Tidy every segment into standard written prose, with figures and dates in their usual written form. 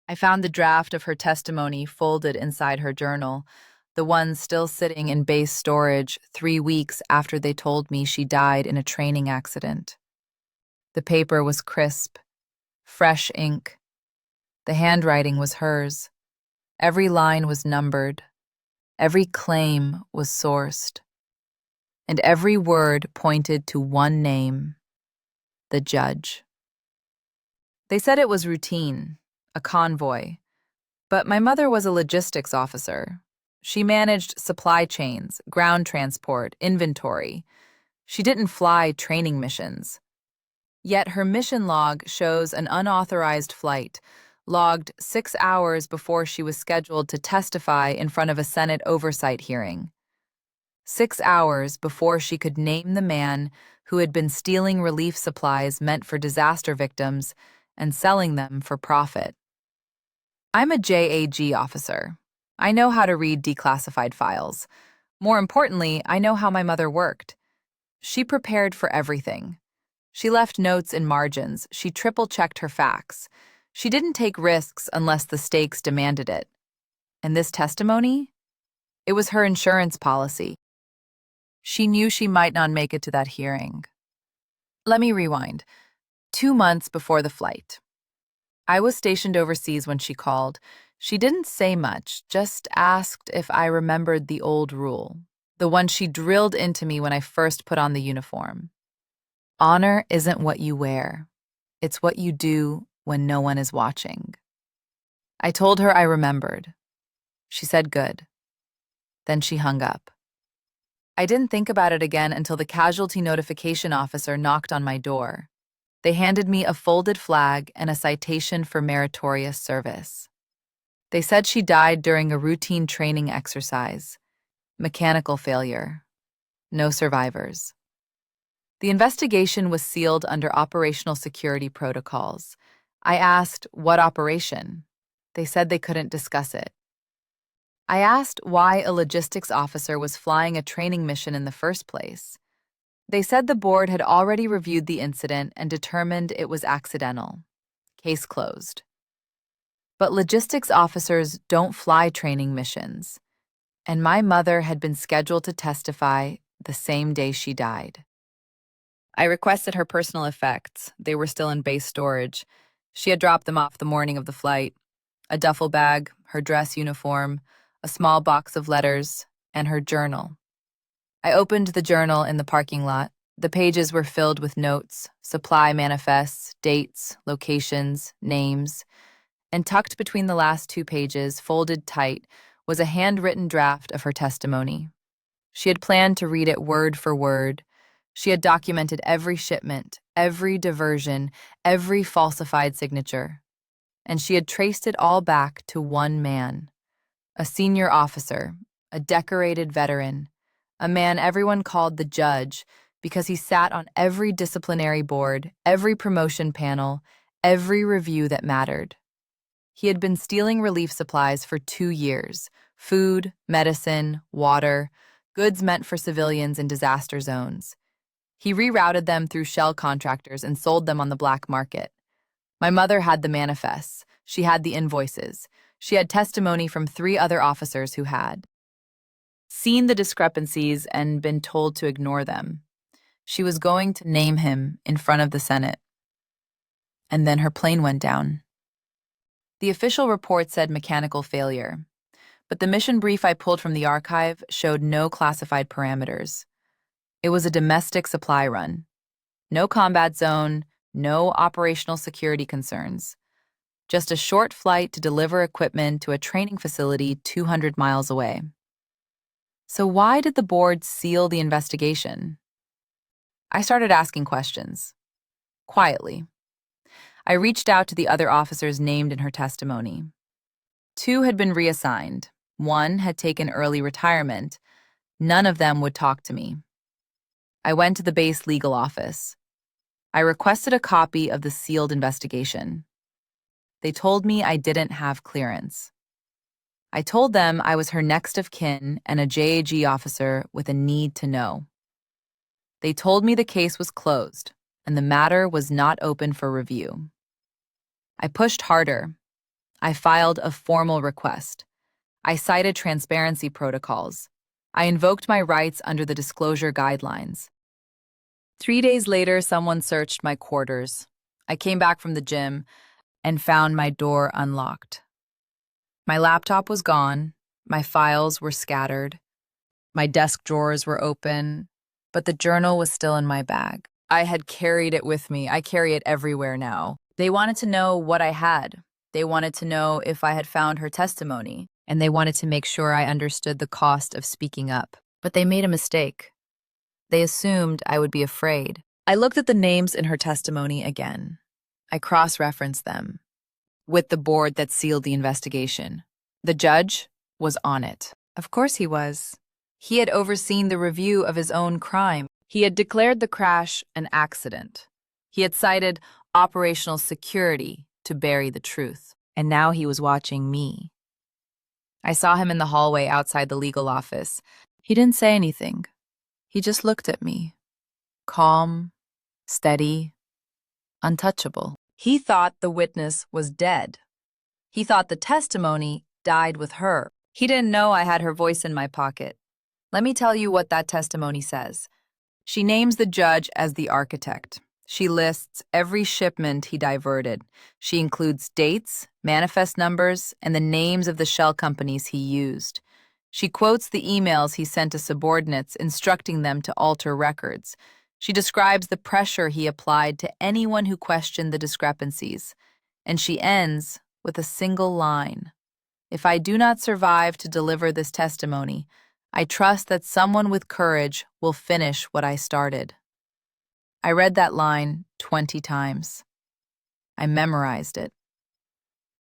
I found the draft of her testimony folded inside her journal, the one still sitting in base storage 3 weeks after they told me she died in a training accident. The paper was crisp, fresh ink. The handwriting was hers. Every line was numbered. Every claim was sourced. And every word pointed to one name: the judge. They said it was routine, a convoy. But my mother was a logistics officer. She managed supply chains, ground transport, inventory. She didn't fly training missions. Yet her mission log shows an unauthorized flight, logged 6 hours before she was scheduled to testify in front of a Senate oversight hearing. 6 hours before she could name the man who had been stealing relief supplies meant for disaster victims and selling them for profit. I'm a JAG officer. I know how to read declassified files. More importantly, I know how my mother worked. She prepared for everything. She left notes in margins. She triple-checked her facts. She didn't take risks unless the stakes demanded it. And this testimony? It was her insurance policy. She knew she might not make it to that hearing. Let me rewind. 2 months before the flight. I was stationed overseas when she called. She didn't say much, just asked if I remembered the old rule, the one she drilled into me when I first put on the uniform. Honor isn't what you wear. It's what you do when no one is watching. I told her I remembered. She said good. Then she hung up. I didn't think about it again until the casualty notification officer knocked on my door. They handed me a folded flag and a citation for meritorious service. They said she died during a routine training exercise. Mechanical failure. No survivors. The investigation was sealed under operational security protocols. I asked, what operation? They said they couldn't discuss it. I asked why a logistics officer was flying a training mission in the first place. They said the board had already reviewed the incident and determined it was accidental. Case closed. But logistics officers don't fly training missions, and my mother had been scheduled to testify the same day she died. I requested her personal effects. They were still in base storage. She had dropped them off the morning of the flight: a duffel bag, her dress uniform, a small box of letters, and her journal. I opened the journal in the parking lot. The pages were filled with notes, supply manifests, dates, locations, names, and tucked between the last 2 pages, folded tight, was a handwritten draft of her testimony. She had planned to read it word for word. She had documented every shipment, every diversion, every falsified signature. And she had traced it all back to one man, a senior officer, a decorated veteran, a man everyone called the judge because he sat on every disciplinary board, every promotion panel, every review that mattered. He had been stealing relief supplies for 2 years: food, medicine, water, goods meant for civilians in disaster zones. He rerouted them through shell contractors and sold them on the black market. My mother had the manifests. She had the invoices. She had testimony from 3 other officers who had seen the discrepancies and been told to ignore them. She was going to name him in front of the Senate. And then her plane went down. The official report said mechanical failure, but the mission brief I pulled from the archive showed no classified parameters. It was a domestic supply run. No combat zone, no operational security concerns. Just a short flight to deliver equipment to a training facility 200 miles away. So why did the board seal the investigation? I started asking questions. Quietly. I reached out to the other officers named in her testimony. 2 had been reassigned. 1 had taken early retirement. None of them would talk to me. I went to the base legal office. I requested a copy of the sealed investigation. They told me I didn't have clearance. I told them I was her next of kin and a JAG officer with a need to know. They told me the case was closed and the matter was not open for review. I pushed harder. I filed a formal request. I cited transparency protocols. I invoked my rights under the disclosure guidelines. 3 days later, someone searched my quarters. I came back from the gym and found my door unlocked. My laptop was gone, my files were scattered, my desk drawers were open, but the journal was still in my bag. I had carried it with me. I carry it everywhere now. They wanted to know what I had. They wanted to know if I had found her testimony, and they wanted to make sure I understood the cost of speaking up. But they made a mistake. They assumed I would be afraid. I looked at the names in her testimony again. I cross-referenced them with the board that sealed the investigation. The judge was on it. Of course he was. He had overseen the review of his own crime. He had declared the crash an accident. He had cited operational security to bury the truth. And now he was watching me. I saw him in the hallway outside the legal office. He didn't say anything. He just looked at me. Calm, steady, untouchable. He thought the witness was dead. He thought the testimony died with her. He didn't know I had her voice in my pocket. Let me tell you what that testimony says. She names the judge as the architect. She lists every shipment he diverted. She includes dates, manifest numbers, and the names of the shell companies he used. She quotes the emails he sent to subordinates instructing them to alter records. She describes the pressure he applied to anyone who questioned the discrepancies. And she ends with a single line. If I do not survive to deliver this testimony, I trust that someone with courage will finish what I started. I read that line 20 times. I memorized it.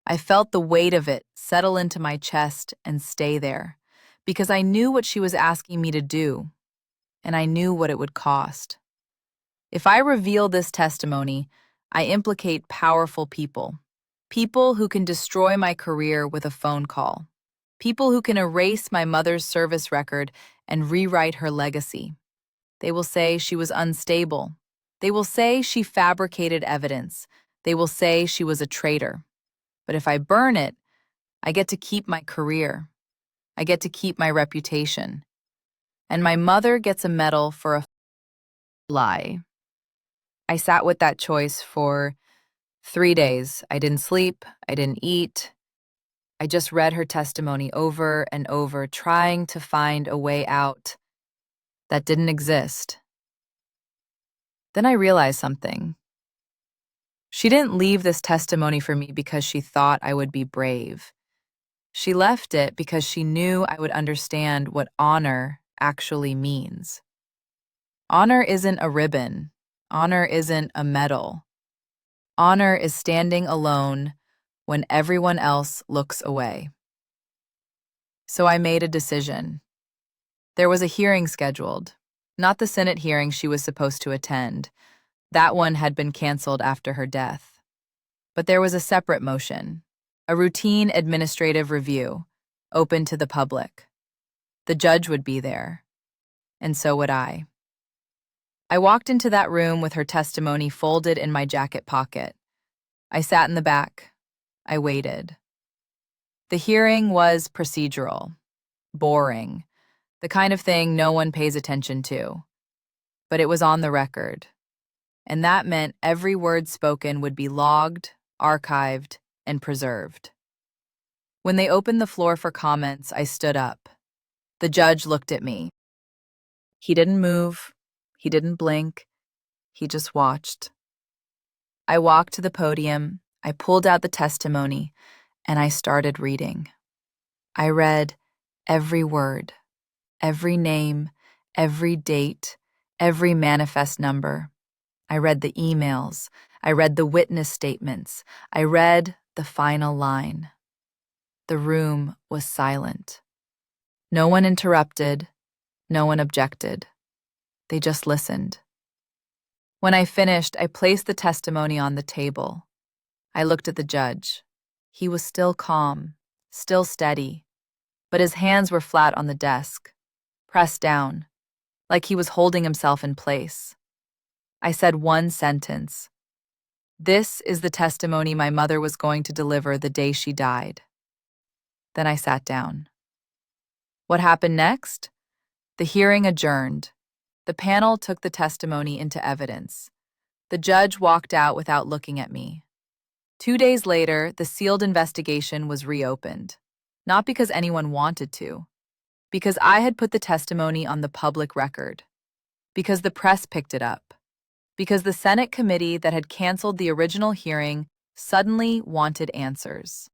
I felt the weight of it settle into my chest and stay there, because I knew what she was asking me to do, and I knew what it would cost. If I reveal this testimony, I implicate powerful people. People who can destroy my career with a phone call. People who can erase my mother's service record and rewrite her legacy. They will say she was unstable. They will say she fabricated evidence. They will say she was a traitor. But if I burn it, I get to keep my career. I get to keep my reputation. And my mother gets a medal for a lie. I sat with that choice for 3 days. I didn't sleep. I didn't eat. I just read her testimony over and over, trying to find a way out that didn't exist. Then I realized something. She didn't leave this testimony for me because she thought I would be brave. She left it because she knew I would understand what honor actually means. Honor isn't a ribbon. Honor isn't a medal. Honor is standing alone when everyone else looks away. So I made a decision. There was a hearing scheduled, not the Senate hearing she was supposed to attend. That one had been canceled after her death. But there was a separate motion, a routine administrative review, open to the public. The judge would be there, and so would I. I walked into that room with her testimony folded in my jacket pocket. I sat in the back. I waited. The hearing was procedural, boring, the kind of thing no one pays attention to. But it was on the record, and that meant every word spoken would be logged, archived, and preserved. When they opened the floor for comments, I stood up. The judge looked at me. He didn't move. He didn't blink. He just watched. I walked to the podium, I pulled out the testimony, and I started reading. I read every word, every name, every date, every manifest number. I read the emails. I read the witness statements. I read the final line. The room was silent. No one interrupted. No one objected. They just listened. When I finished, I placed the testimony on the table. I looked at the judge. He was still calm, still steady, but his hands were flat on the desk, pressed down, like he was holding himself in place. I said one sentence. This is the testimony my mother was going to deliver the day she died. Then I sat down. What happened next? The hearing adjourned. The panel took the testimony into evidence. The judge walked out without looking at me. 2 days later, the sealed investigation was reopened. Not because anyone wanted to, because I had put the testimony on the public record, because the press picked it up, because the Senate committee that had canceled the original hearing suddenly wanted answers.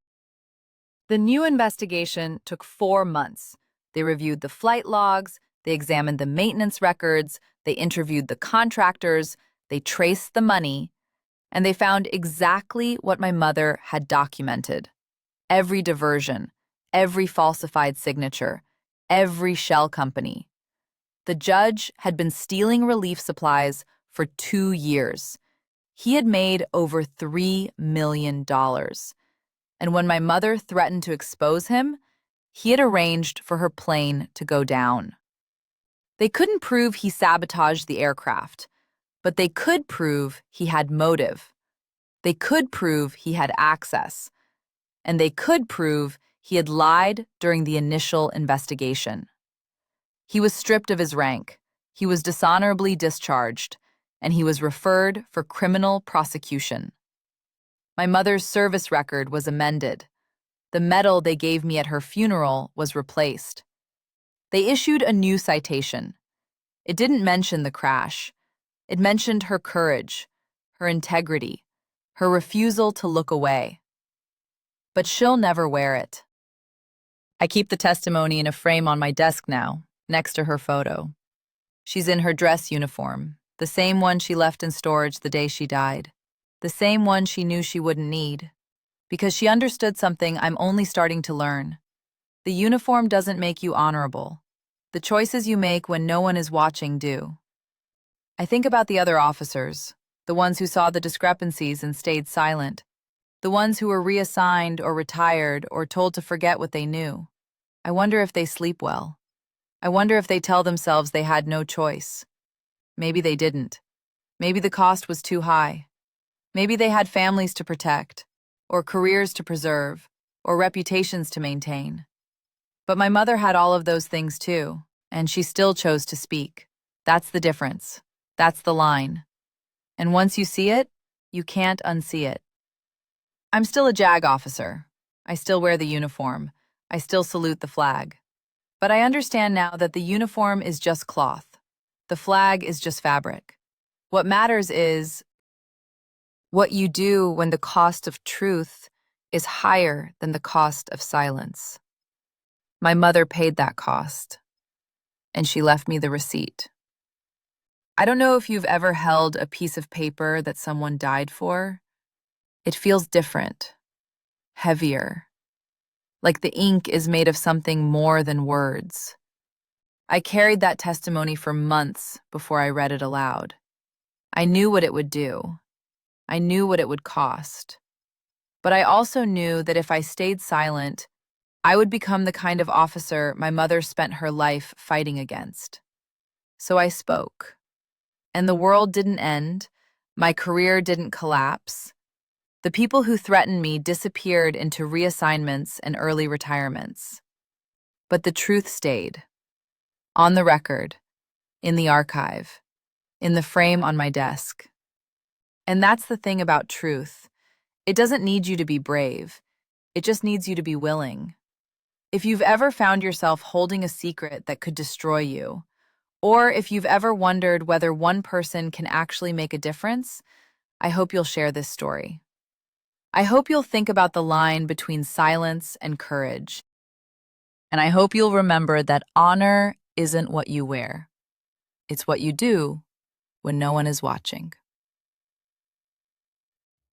The new investigation took 4 months. They reviewed the flight logs, they examined the maintenance records, they interviewed the contractors, they traced the money, and they found exactly what my mother had documented. Every diversion, every falsified signature, every shell company. The judge had been stealing relief supplies for 2 years. He had made over $3 million. And when my mother threatened to expose him, he had arranged for her plane to go down. They couldn't prove he sabotaged the aircraft, but they could prove he had motive. They could prove he had access. And they could prove he had lied during the initial investigation. He was stripped of his rank, he was dishonorably discharged, and he was referred for criminal prosecution. My mother's service record was amended. The medal they gave me at her funeral was replaced. They issued a new citation. It didn't mention the crash. It mentioned her courage, her integrity, her refusal to look away. But she'll never wear it. I keep the testimony in a frame on my desk now, next to her photo. She's in her dress uniform, the same one she left in storage the day she died, the same one she knew she wouldn't need, because she understood something I'm only starting to learn. The uniform doesn't make you honorable. The choices you make when no one is watching do. I think about the other officers, the ones who saw the discrepancies and stayed silent, the ones who were reassigned or retired or told to forget what they knew. I wonder if they sleep well. I wonder if they tell themselves they had no choice. Maybe they didn't. Maybe the cost was too high. Maybe they had families to protect, or careers to preserve, or reputations to maintain. But my mother had all of those things too, and she still chose to speak. That's the difference. That's the line. And once you see it, you can't unsee it. I'm still a JAG officer. I still wear the uniform. I still salute the flag. But I understand now that the uniform is just cloth. The flag is just fabric. What matters is what you do when the cost of truth is higher than the cost of silence. My mother paid that cost, and she left me the receipt. I don't know if you've ever held a piece of paper that someone died for. It feels different, heavier, like the ink is made of something more than words. I carried that testimony for months before I read it aloud. I knew what it would do. I knew what it would cost. But I also knew that if I stayed silent, I would become the kind of officer my mother spent her life fighting against. So I spoke. And the world didn't end. My career didn't collapse. The people who threatened me disappeared into reassignments and early retirements. But the truth stayed. On the record, in the archive, in the frame on my desk. And that's the thing about truth. It doesn't need you to be brave. It just needs you to be willing. If you've ever found yourself holding a secret that could destroy you, or if you've ever wondered whether one person can actually make a difference, I hope you'll share this story. I hope you'll think about the line between silence and courage. And I hope you'll remember that honor isn't what you wear. It's what you do when no one is watching.